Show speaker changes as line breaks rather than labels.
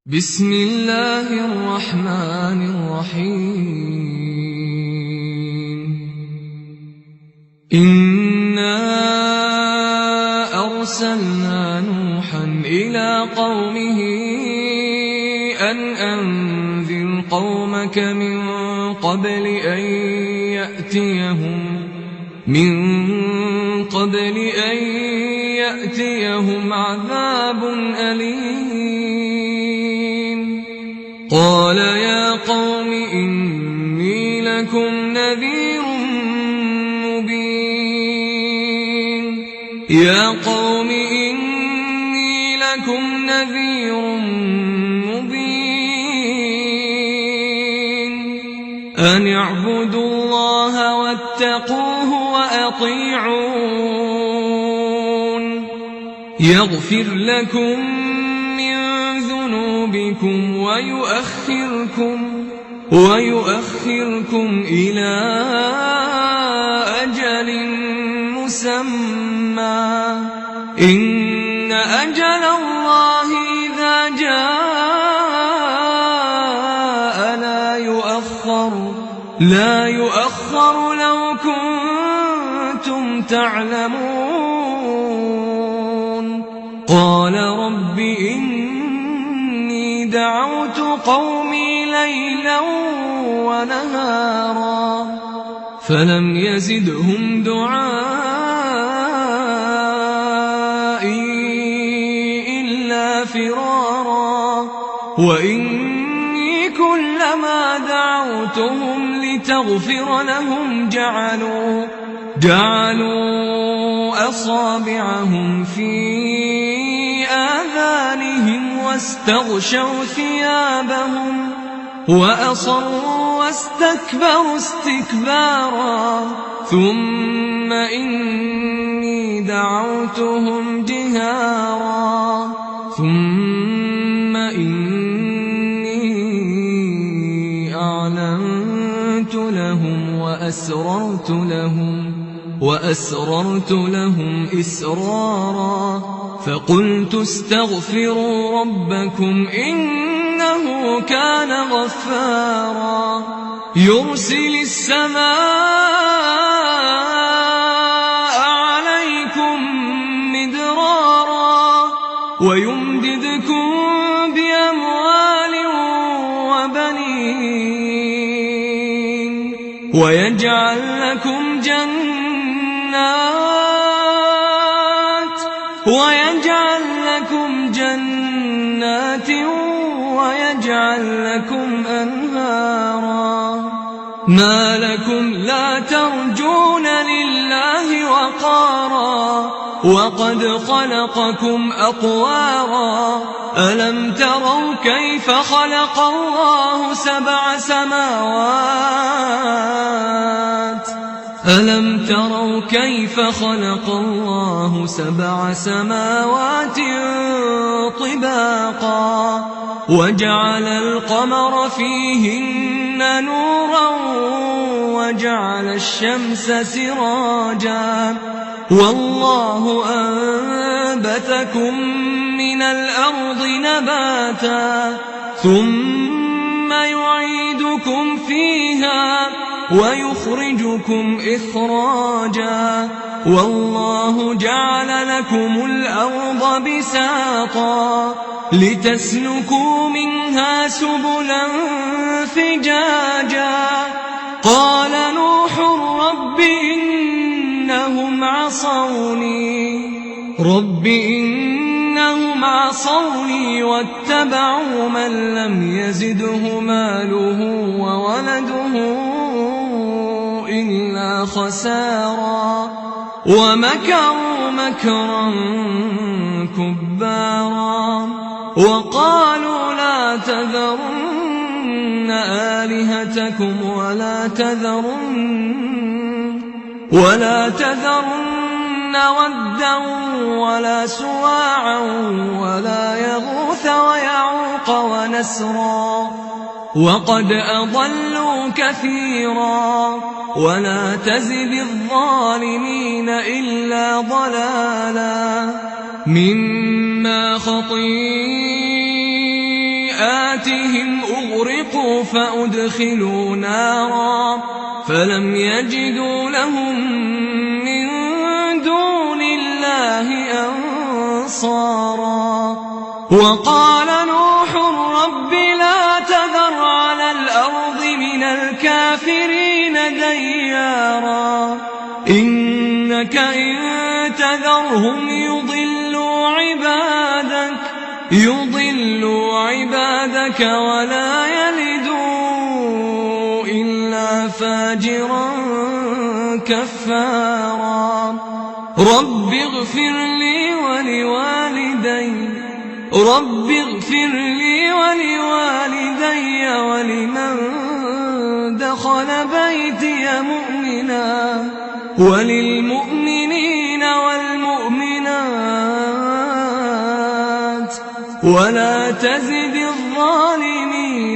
بسم الله الرحمن الرحيم إنا أرسلنا نوحا إلى قومه أن أنذر قومك من قبل أن يأتيهم عذاب أليم قال يا قوم إني لكم نذير مبين أن اعبدوا الله واتقوه وأطيعون يغفر لكم من ذنوبكم ويؤخركم إلى أجل مسمى إن أجل الله إذا جاء لا يؤخر لو كنتم تعلمون قال رب إني دعوت قومي ليلا ونهارا فلم يزدهم دعائي إلا فرارا وإني كلما دعوتهم لتغفر لهم جعلوا أصابعهم في آذانهم واستغشوا ثيابهم وأصروا واستكبروا استكبارا ثم إني دعوتهم جهارا ثم إني أعلنت لهم وأسررت لهم إسرارا فقلت استغفروا ربكم إنه كان غفارا يرسل السماء عليكم مدرارا ويمددكم بأموال وبنين ويجعل لكم جنات ويجعل لكم أنهارا ما لكم لا ترجون لله وقارا وقد خلقكم أطوارا ألم تروا كيف خلق الله سبع سماوات طباقا وجعل القمر فيهن نورا وجعل الشمس سراجا والله أنبتكم من الأرض نباتا ثم يعيدكم فيها ويخرجكم إخراجا والله جعل لكم الأرض بساطا لتسلكوا منها سبلا فجاجا قال نوح رب إنهم عصوني واتبعوا من لم يزده ماله وولده إلا خسارا ومكروا مكرا كبارا وقالوا لا تذرن آلهتكم ولا تذرن ودا ولا سواعا ولا يغوث ويعوق ونسرا وقد أضلوا كثيرا ولا تزد الظالمين إلا ضلالا مما خطيئاتهم سيئاتهم أغرقوا فأدخلوا نارا فلم يجدوا لهم من دون الله أنصارا. وقال نوح رب لا تذر على الأرض من الكافرين ديارا إنك إن تذرهم يضلوا عبادك ولا يلدوا إلا فاجرا كفارا. رب اغفر لي ولوالدي ولمن دخل بيتي مؤمنا وللمؤمنين والمؤمنات ولا تزد الظالمين